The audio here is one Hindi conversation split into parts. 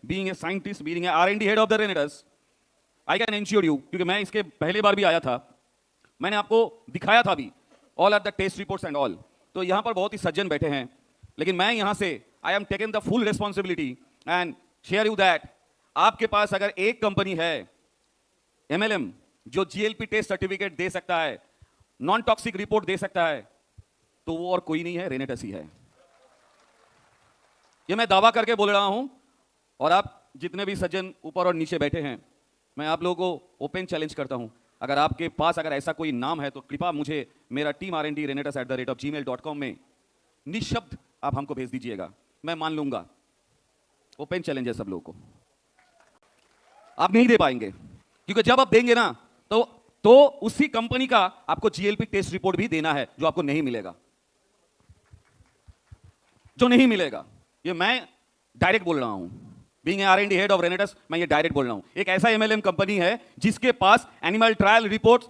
Being a scientist, being a R&D head of the रेनेटस, I can ensure you, क्योंकि मैं इसके पहले बार भी आया था, मैंने आपको दिखाया था भी, all are the test reports and all. तो यहाँ पर बहुत ही सज्जन बैठे हैं, लेकिन मैं यहाँ से I am taken the full responsibility and share you that आपके पास अगर एक कंपनी है MLM जो GLP टेस्ट सर्टिफिकेट दे सकता है, नॉन टॉक्सिक रिपोर्ट दे सकता है, तो वो और कोई नहीं है, रेनेटस ही है। ये मैं दावा करके बोल रहा हूं, और आप जितने भी सज्जन ऊपर और नीचे बैठे हैं, मैं आप लोगों को ओपन चैलेंज करता हूं, अगर आपके पास अगर ऐसा कोई नाम है तो कृपया मुझे मेरा टीम R&D renetus@gmail.com में निशब्द आप हमको भेज दीजिएगा, मैं मान लूंगा। ओपन चैलेंज है सब लोगों को। आप नहीं दे पाएंगे, क्योंकि जब आप देंगे ना तो उसी कंपनी का आपको GLP टेस्ट रिपोर्ट भी देना है, जो आपको नहीं मिलेगा, जो नहीं मिलेगा। ये मैं डायरेक्ट बोल रहा हूं, being a R&D head of रेनेटस, मैं ये डायरेक्ट बोल रहा हूं। एक ऐसा MLM कंपनी है जिसके पास animal trial report,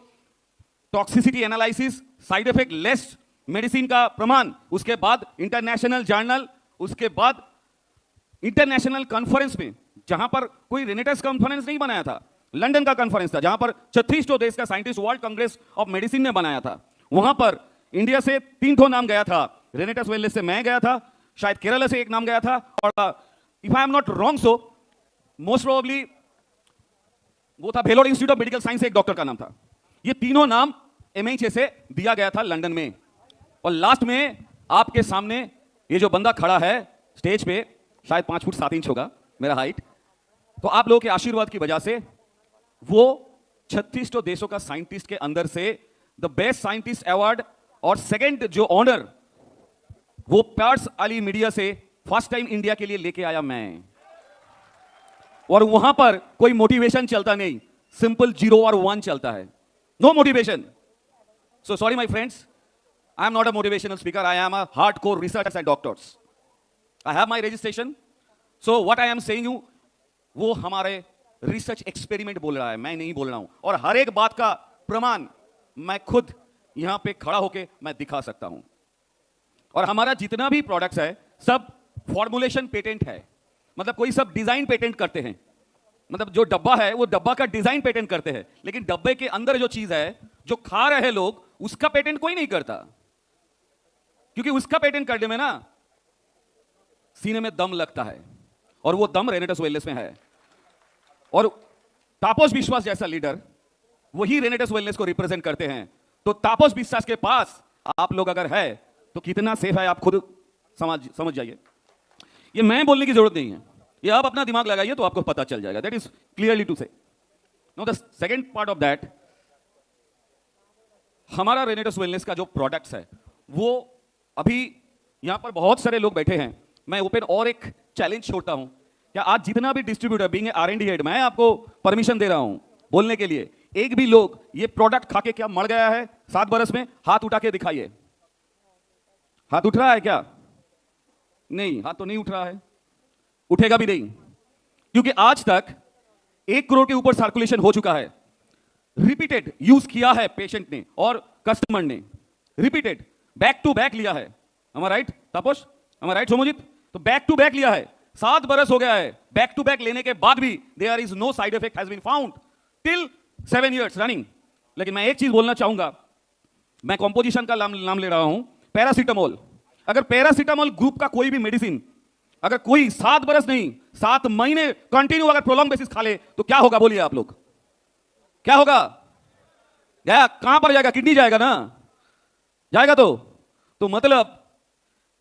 toxicity analysis, side effect list, medicine का प्रमाण, उसके बाद इंटरनेशनल जर्नल, उसके बाद इंटरनेशनल कॉन्फ्रेंस में, जहां पर कोई रेनेटस कॉन्फ्रेंस नहीं बनाया था, लंदन का कॉन्फ्रेंस था, जहां पर 36 देश का scientist world Congress of medicine ने बनाया था, वहां पर इंडिया से 3 नाम गया था, रेनेटस वेलनेस से मैं गया था, शायद केरला से एक नाम गया था, और if I am not wrong so most probably वो था Vellore institute of medical science से एक डॉक्टर का नाम था। ये तीनों नाम MHA से दिया गया था लंदन में, और लास्ट में आपके सामने ये जो बंदा खड़ा है स्टेज पे, शायद 5 फुट 7 इंच होगा मेरा हाइट, तो आप लोगों के आशीर्वाद की वजह से वो 36 देशों का साइंटिस्ट के अंदर से द बेस्ट साइंटिस्ट अवार्ड और सेकंड जो ऑनर वो पर्स अली मीडिया से फर्स्ट टाइम इंडिया के लिए लेके आया मैं। और वहां पर कोई मोटिवेशन चलता नहीं, सिंपल 0 और 1 चलता है, no motivation. So sorry my friends, I am not a motivational speaker, I am a hardcore researchers and doctors. I have my registration, so what I am saying you वो हमारे रिसर्च एक्सपेरिमेंट बोल रहा है, मैं नहीं बोल रहा हूं, और हर एक बात का प्रमाण मैं खुद यहां पे खड़ा होके मैं दिखा सकता हूं। और हमारा जितना भी प्रोडक्ट्स है सब फॉर्मुलेशन पेटेंट है, मतलब कोई सब डिजाइन पेटेंट करते हैं, मतलब जो डब्बा है वो डब्बा का डिजाइन पेटेंट करते हैं, लेकिन डब्बे के अंदर जो चीज है जो खा रहे लोग उसका पेटेंट कोई नहीं करता, क्योंकि उसका पेटेंट करने में ना सीने में दम लगता है, और वो दम रेनेटस वेलनेस में है। और तापस विश्वास जैसा लीडर वही रेनेटस वेलनेस को रिप्रेजेंट करते हैं, तो तापस विश्वास के पास आप लोग अगर है तो कितना सेफ है आप खुद समझ जाइए। ये मैं बोलने की जरूरत नहीं है, ये आप अपना दिमाग लगाइए तो आपको पता चल जाएगा। दैट इज क्लियरली टू से। Now the second part of that, हमारा रेनेटस वेलनेस का जो प्रोडक्ट्स है वो अभी यहां पर बहुत सारे लोग बैठे हैं, मैं ओपन और एक चैलेंज छोड़ता हूं, क्या आज जितना भी डिस्ट्रीब्यूटर बीइंग R&D हेड, मैं आपको परमिशन दे रहा हूं बोलने के लिए, एक भी लोग ये प्रोडक्ट खा के क्या मर गया है 7 बरस में? हाथ उठा के दिखाइए। हाथ उठ रहा है क्या? नहीं, हाथ तो नहीं उठ रहा है, उठेगा भी नहीं, क्योंकि आज तक 1 करोड़ के ऊपर सर्कुलेशन हो चुका है, रिपीटेड यूज किया है पेशेंट ने और कस्टमर ने, रिपीटेड बैक टू बैक लिया है। am I right Tapas? am I right Somojit? तो बैक टू बैक लिया है, 7 बरस हो गया है, बैक टू बैक लेने के बाद भी there is no side effect has been found till 7 years running. लेकिन मैं एक चीज बोलना चाहूंगा, मैं कंपोजिशन का नाम ले रहा हूं, पैरासीटामोल। अगर पैरासीटामोल ग्रुप का कोई भी मेडिसिन अगर कोई 7 बरस नहीं 7 महीने कंटिन्यू अगर प्रोलॉन्ग बेसिस खा ले तो क्या होगा? बोलिए आप लोग, क्या होगा? गया कहां पर जाएगा? किडनी जाएगा ना, जाएगा। तो मतलब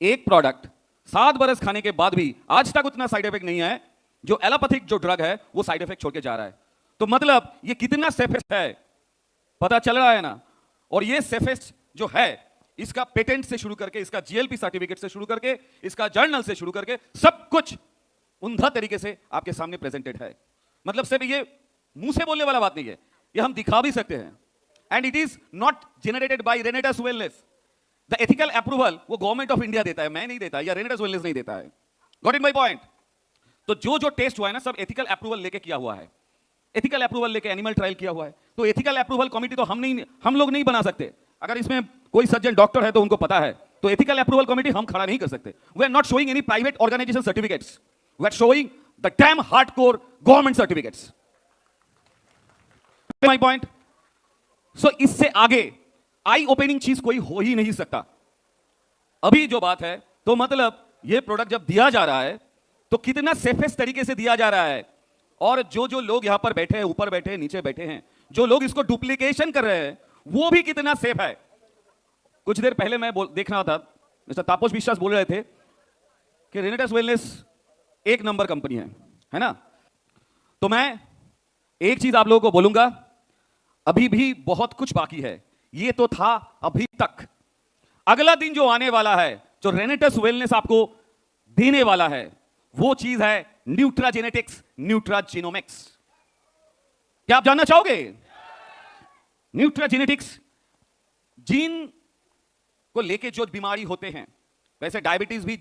एक प्रोडक्ट 7 बरस खाने के बाद भी आज तक उतना साइड इफेक्ट नहीं है, जो एलोपैथिक जो ड्रग है वो साइड इफेक्ट छोड़ के जा रहा है। तो मतलब ये कितना सेफेस्ट है, पता चल रहा है ना। और ये सेफेस्ट जो है, इसका पेटेंट से शुरू करके, इसका GLP सर्टिफिकेट से शुरू करके, इसका जर्नल से शुरू करके सब कुछ उम्दा तरीके से आपके सामने प्रेजेंटेड है। मतलब सिर्फ ये मुंह से बोलने वाला बात नहीं है, ये हम दिखा भी सकते हैं। And it is not generated by रेनेटस wellness. The ethical approval वो गवर्नमेंट ऑफ इंडिया देता है, मैं नहीं देता, या रेनेटस वेलनेस नहीं देता है। Got it my point? तो जो टेस्ट हुआ है ना, सब एथिकल अप्रूवल लेके किया हुआ है, एथिकल अप्रूवल लेके एनिमल ट्रायल किया हुआ है। तो एथिकल अप्रूवल कमेटी तो हम लोग नहीं बना सकते। अगर इसमें कोई सज्जन डॉक्टर है तो उनको पता है, तो एथिकल अप्रूवल कमेटी हम खड़ा नहीं कर सकते। We are not showing any private organisation certificates, we are showing the damn hardcore government certificates. My point. So इससे आगे आई ओपनिंग चीज कोई हो ही नहीं सकता. अभी जो बात है तो मतलब ये प्रोडक्ट जब दिया जा रहा है तो कितना सेफेस्ट तरीके से दिया जा रहा है, और जो जो लोग यहां पर बैठे हैं, ऊपर बैठे हैं, नीचे बैठे हैं, जो लोग इसको डुप्लीकेशन कर रहे हैं वो भी कितना सेफ है. कुछ देर पहले मैं देख रहा था, मिस्टर तापस विश्वास बोल रहे थे कि रेनेटस वेलनेस एक नंबर कंपनी है ना. तो मैं एक चीज आप लोगों को बोलूंगा, अभी भी बहुत कुछ बाकी है. ये तो था अभी तक. अगला दिन जो आने वाला है, जो रेनेटस वेलनेस आपको देने वाला है, वो चीज है न्यूट्राजेनेटिक्स, न्यूट्राजीनोमिक्स. क्या आप जानना चाहोगे? न्यूट्राजेनेटिक्स जीन को लेके जो बीमारी होते हैं, वैसे डायबिटीज भी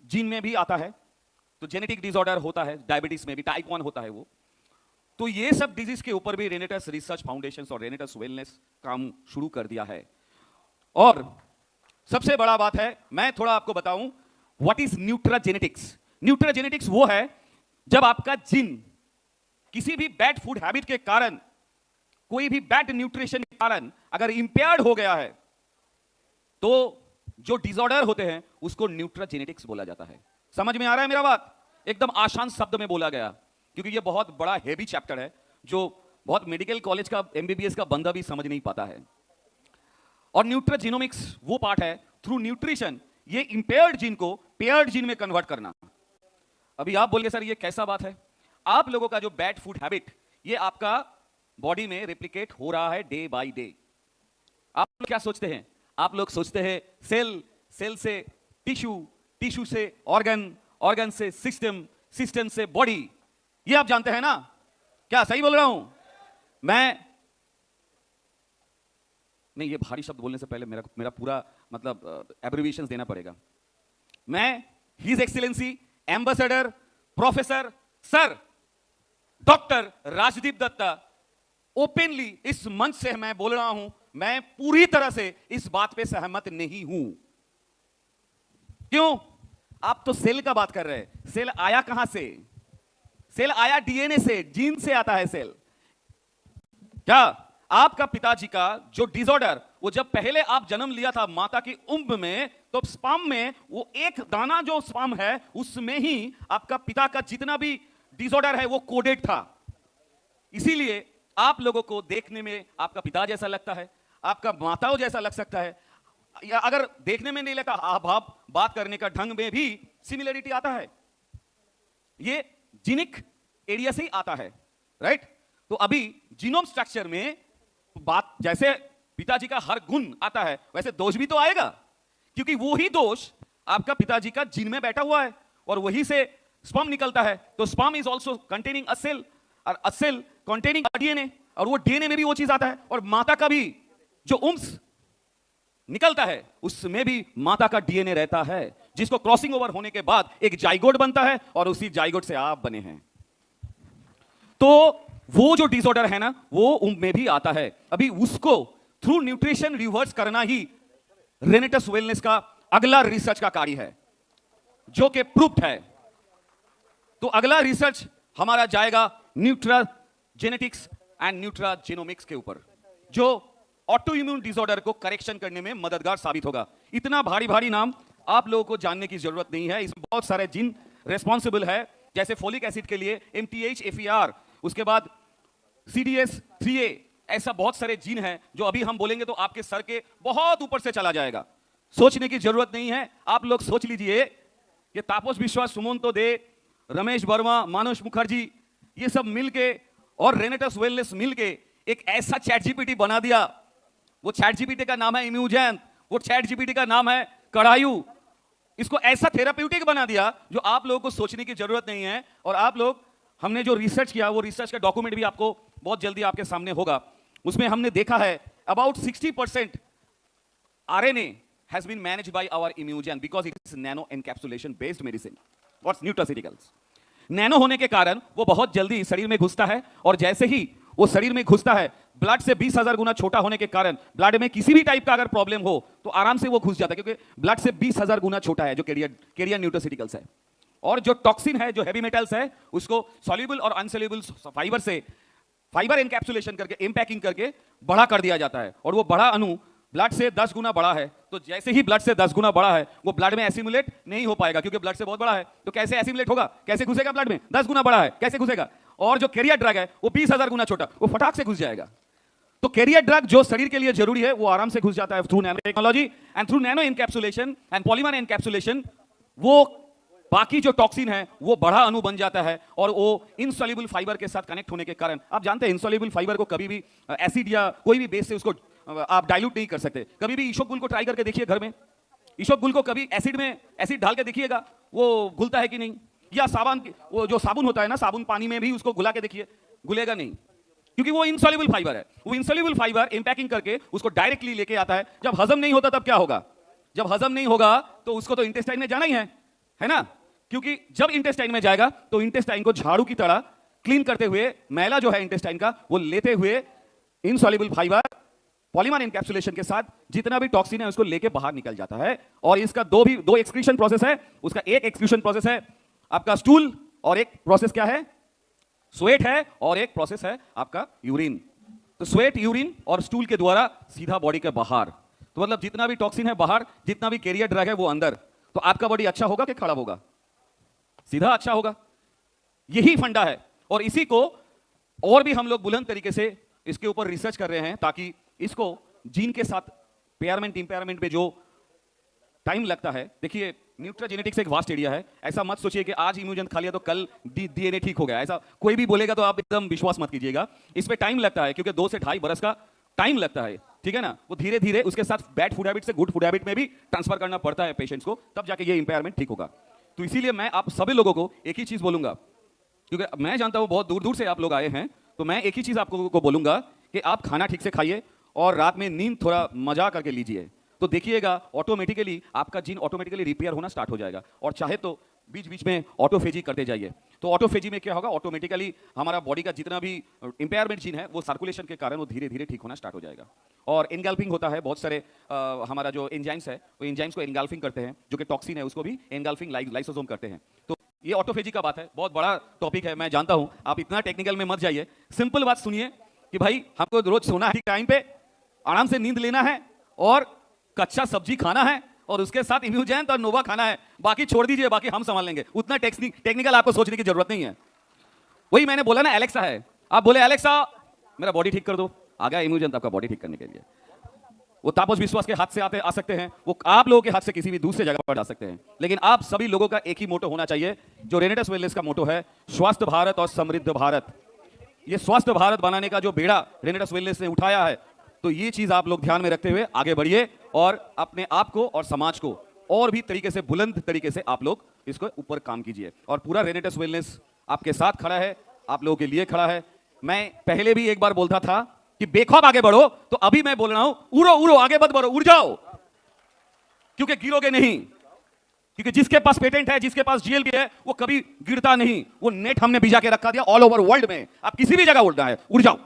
जीन में भी आता है, तो जेनेटिक डिसऑर्डर होता है, डायबिटीज में भी टाइप 1 होता है वो. तो ये सब डिजीज के ऊपर भी रेनेटस रिसर्च फाउंडेशन और रेनेटस वेलनेस काम शुरू कर दिया है. और सबसे बड़ा बात है, मैं थोड़ा आपको बताऊं व्हाट इज न्यूट्राजेनेटिक्स. न्यूट्राजेनेटिक्स वो है जब आपका जीन किसी भी बैड फूड हैबिट के कारण, कोई भी बैड न्यूट्रिशन के कारण अगर इंपेयर्ड हो गया है, तो जो डिसऑर्डर होते हैं उसको न्यूट्राजेनेटिक्स बोला जाता है. समझ में आ रहा है मेरा बात? एकदम आसान शब्द में बोला गया, क्योंकि ये बहुत बड़ा हेवी चैप्टर है जो बहुत मेडिकल कॉलेज का एमबीबीएस का बंदा भी समझ नहीं पाता है. और न्यूट्राजीनोमिक्स वो पार्ट है, थ्रू न्यूट्रिशन ये इंपेयर्ड जीन को पेयर्ड जीन में कन्वर्ट करना. अभी आप बोलिए सर ये कैसा बात है? आप लोगों का जो बैड फूड हैबिट, ये आपका बॉडी में रेप्लिकेट हो रहा है डे बाय डे. आप लोग क्या सोचते हैं? आप लोग सोचते हैं सेल, सेल से टिश्यू, टिश्यू से ऑर्गन, ऑर्गन से सिस्टम, सिस्टम से बॉडी. ये आप जानते हैं ना? क्या सही बोल रहा हूं मैं? नहीं, ये भारी शब्द बोलने से पहले मेरा पूरा मतलब एब्रिविएशंस देना पड़ेगा. मैं his excellency ambassador professor sir doctor Rajdeep Dutta openly इस मंच से मैं बोल रहा हूं, मैं पूरी तरह से इस बात पे सहमत नहीं हूं. क्यों? आप तो सेल का बात कर रहे हैं. सेल आया कहां से? सेल आया डीएनए से, जीन से आता है सेल. क्या आपका पिताजी का जो डिसऑर्डर, वो जब पहले आप जन्म लिया था माता की उम्र में, तो स्पर्म में वो एक दाना जो स्पर्म है उसमें ही आपका पिता का जितना भी डिसऑर्डर है वो कोडेड था. इसीलिए आप लोगों को देखने में आपका पिता जैसा लगता है, आपका माताओं जैसा लग सकता है, या अगर देखने में नहीं लगता, आप बात करने का ढंग में भी सिमिलरिटी आता है. ये जीनिक एरिया से ही आता है, राइट? तो अभी जीनोम स्ट्रक्चर में बात, जैसे पिताजी का हर गुण आता है वैसे दोष भी तो आएगा, क्योंकि वो ही दोष आपका पिताजी का जीन में बैठा हुआ है और वही से स्पर्म निकलता है. तो sperm is also containing a cell, और अ सेल कंटेनिंग डीएनए, और वो डीएनए में भी वो चीज आता है. और माता का भी जो उम्स निकलता है उसमें भी माता का डीएनए रहता है, जिसको क्रॉसिंग ओवर होने के बाद एक जाइगोट बनता है और उसी जाइगोट से आप बने हैं. तो वो जो डिसऑर्डर है ना, वो उम्र में भी आता है. अभी उसको थ्रू न्यूट्रिशन रिवर्स करना ही रेनेटस वेलनेस का अगला रिसर्च का कार्य है, जो कि प्रूफ्ड है. तो अगला रिसर्च हमारा जाएगा न्यूट्राजेनेटिक्स एंड न्यूट्राजीनोमिक्स के ऊपर, जो ऑटो इम्यून डिसऑर्डर को करेक्शन करने में मददगार साबित होगा. इतना भारी भारी नाम आप लोगों को जानने की जरूरत नहीं है. इसमें बहुत सारे जीन रेस्पॉन्सिबल है, जैसे फोलिक एसिड के लिए MTH, FER, उसके बाद CDS3A. ऐसा बहुत सारे जीन हैं जो अभी हम बोलेंगे तो आपके सर के बहुत ऊपर से चला जाएगा. सोचने की जरूरत नहीं है. आप लोग सोच लीजिए कि तापस विश्वास, सुमंतो दे, रमेश वर्मा, मानस मुखर्जी, ये सब मिलके और रेनेटस वेलनेस मिलके एक ऐसा चैट जीपीटी बना दिया. वो चैट जीपीटी का नाम है इम्यूजैन, वो चैट जीपीटी का नाम है कड़ायू. इसको ऐसा थेराप्यूटिक बना दिया जो आप लोगों को सोचने की जरूरत नहीं है. और आप लोग, हमने जो रिसर्च किया वो रिसर्च का डॉक्यूमेंट भी आपको बहुत जल्दी आपके सामने होगा. उसमें हमने देखा है about 60% RNA has been managed by our immunogen because it is nano encapsulation based medicine. What's nutraceuticals? Nano होने के कारण वो बहुत जल्दी शरीर में घुसता है, और जैसे ही वो शरीर में घुसता है, ब्लड से 20,000 गुना छोटा होने के कारण ब्लड में किसी भी टाइप का अगर प्रॉब्लम हो तो आराम से वो घुस जाता है, क्योंकि ब्लड से 20,000 गुना छोटा है जो कैरियर न्यूट्रास्यूटिकल्स है. और जो टॉक्सिन है, जो हेवी मेटल्स है, उसको सॉल्युबल और अनसॉल्युबल फाइबर से फाइबर एनकैप्सुलेशन करके, इम्पैकिंग करके बड़ा कर दिया जाता है। और वो बड़ा अणु ब्लड से 10 गुना बड़ा है, तो जैसे ही ब्लड से 10 गुना बड़ा है, वो ब्लड में एसिमुलेट नहीं हो पाएगा, क्योंकि ब्लड से बहुत बड़ा है। तो कैसे एसिमुलेट होगा, कैसे घुसेगा ब्लड में? 10 गुना बड़ा है, कैसे घुसेगा? और जो कैरियर ड्रग है वो 20,000 गुना छोटा, वो फटाक से घुस जाएगा। तो कैरियर ड्रग जो शरीर के लिए जरूरी है, वो आराम से घुस जाता है through nano technology and through nano encapsulation and polymer encapsulation. वो बाकी जो टॉक्सिन है वो बड़ा अणु बन जाता है, और वो इनसॉल्युबल फाइबर के साथ कनेक्ट होने के कारण, आप जानते हैं इनसॉल्युबल फाइबर को कभी भी एसिड या कोई भी बेस से उसको आप डाइल्यूट नहीं कर सकते। कभी भी ईशोप को ट्राई करके देखिए घर में, ईशोप को कभी एसिड में एसिड डाल के देखिएगा, वो घुलता है कि नहीं। या साबुन, वो जो साबुन होता है ना, साबुन पानी में भी उसको घुला के देखिए, घुलेगा नहीं, क्योंकि वो इनसॉल्युबल फाइबर है। वो इनसॉल्युबल फाइबर इंपैकिंग करके उसको डायरेक्टली लेके आता है। जब हजम नहीं होता तब क्या होगा? जब हजम नहीं होगा तो उसको तो इंटेस्टाइन में जाना ही है ना? क्योंकि जब इंटेस्टाइन में जाएगा तो इंटेस्टाइन को झाड़ू की तरह क्लीन करते हुए, मैला जो है इंटेस्टाइन का वो लेते हुए, इनसॉल्युबल फाइबर पॉलीमर एनकैप्सुलेशन के साथ जितना भी टॉक्सिन है उसको लेके बाहर निकल जाता है। और इसका दो एक्सक्रीशन प्रोसेस है। उसका एक एक्सक्रीशन प्रोसेस है आपका स्टूल, और एक प्रोसेस क्या है? स्वेट है, और एक प्रोसेस है आपका यूरिन। तो स्वेट, यूरिन और स्टूल के द्वारा सीधा बॉडी के बाहर। तो मतलब जितना भी टॉक्सिन है बाहर, जितना भी कैरियर ड्रग है वो अंदर। तो आपका बॉडी अच्छा होगा कि खराब होगा? सीधा अच्छा होगा। यही फंडा है, और इसी को और भी हम लोग बुलंद तरीके से इसके ऊपर रिसर्च कर रहे हैं, ताकि इसको जीन के साथ पेयरमेंट इंपेयरमेंट पे जो टाइम लगता है। देखिए, न्यूट्राजेनेटिक्स एक वास्ट एरिया है। ऐसा मत सोचिए कि आज इम्यूजन खा लिया तो कल डीएनए ठीक हो गया। ऐसा कोई भी बोलेगा तो आप एकदम विश्वास मत कीजिएगा। इस पे टाइम लगता है, क्योंकि 2 से 2.5 बरस का टाइम लगता है, ठीक है ना? वो धीरे धीरे उसके साथ बैड फूड हैबिट से गुड फूड हैबिट में भी ट्रांसफर करना पड़ता है पेशेंट्स को, तब जाके ये इंपेयरमेंट ठीक होगा। तो इसीलिए मैं आप सभी लोगों को एक ही चीज बोलूंगा, क्योंकि मैं जानता हूं बहुत दूर दूर से आप लोग आए हैं, तो मैं एक ही चीज आपको बोलूंगा कि आप खाना ठीक से खाइए, और रात में नींद थोड़ा मजा करके लीजिए। तो देखिएगा ऑटोमेटिकली आपका जीन ऑटोमेटिकली रिपेयर होना स्टार्ट हो जाएगा। और चाहे तो बीच बीच में ऑटोफेजी करते जाइए। तो ऑटोफेजी में क्या होगा? ऑटोमेटिकली हमारा बॉडी का जितना भी इंपेयरमेंट जीन है वो सर्कुलेशन के कारण वो धीरे धीरे ठीक होना स्टार्ट हो जाएगा। और एनगल्फिंग होता है, बहुत सारे हमारा जो एंजाइम्स है वो एंजाइम्स को एनगल्फिंग करते हैं, जो कि टॉक्सिन है उसको भी एनगल्फिंग लाइसोसोम करते हैं। तो ये ऑटोफेजी का बात है, बहुत बड़ा टॉपिक है, मैं जानता हूं। आप इतना टेक्निकल में मत जाइए, सिंपल बात सुनिए कि भाई हमको रोज सोना है टाइम पे, आराम से नींद लेना है, और कच्चा सब्जी खाना है, और उसके साथ इम्यूजेंट और नोवा खाना है। बाकी छोड़ दीजिए, बाकी हम संभाल लेंगे। उतना टेक्निकल आपको सोचने की जरूरत नहीं है। वही मैंने बोला ना, एलेक्सा है। आप बोले एलेक्सा मेरा बॉडी ठीक कर दो, आ गया इम्यूजेंट आपका बॉडी ठीक करने के लिए। वो तापस विश्वास के हाथ से आ सकते हैं, वो आप लोगों के हाथ से किसी भी दूसरे जगह पर जा सकते हैं। लेकिन आप सभी लोगों का एक ही मोटो होना चाहिए, जो रेनेटस वेलनेस का मोटो है, स्वस्थ भारत और समृद्ध भारत। ये स्वस्थ भारत बनाने का जो बेड़ा रेनेटस वेलनेस ने उठाया है, तो ये चीज आप लोग ध्यान में रखते हुए आगे बढ़िए, और अपने आप को और समाज को और भी तरीके से, बुलंद तरीके से आप लोग इसको ऊपर काम कीजिए। और पूरा रेनेटस वेलनेस आपके साथ खड़ा है, आप लोगों के लिए खड़ा है। मैं पहले भी एक बार बोलता था कि बेखौफ आगे बढ़ो, तो अभी मैं बोल रहा हूं उड़ो उड़ो, आगे मत बढ़ो, उड़ जाओ, क्योंकि गिरोगे नहीं। क्योंकि जिसके पास पेटेंट है, जिसके पास जीएलबी है, वो कभी गिरता नहीं। वो नेट हमने भिजा के रखा दिया ऑल ओवर वर्ल्ड में, आप किसी भी जगह उड़ना है, उड़ जाओ,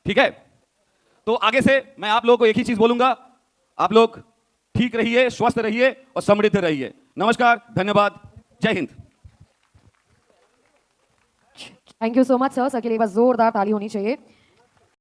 ठीक है? तो आगे से मैं आप लोगों को एक ही चीज बोलूंगा, आप लोग ठीक रहिए, स्वस्थ रहिए और समृद्ध रहिए। नमस्कार, धन्यवाद, जय Hind. Thank you so much sir. Sir के लिए बस जोरदार ताली होनी चाहिए।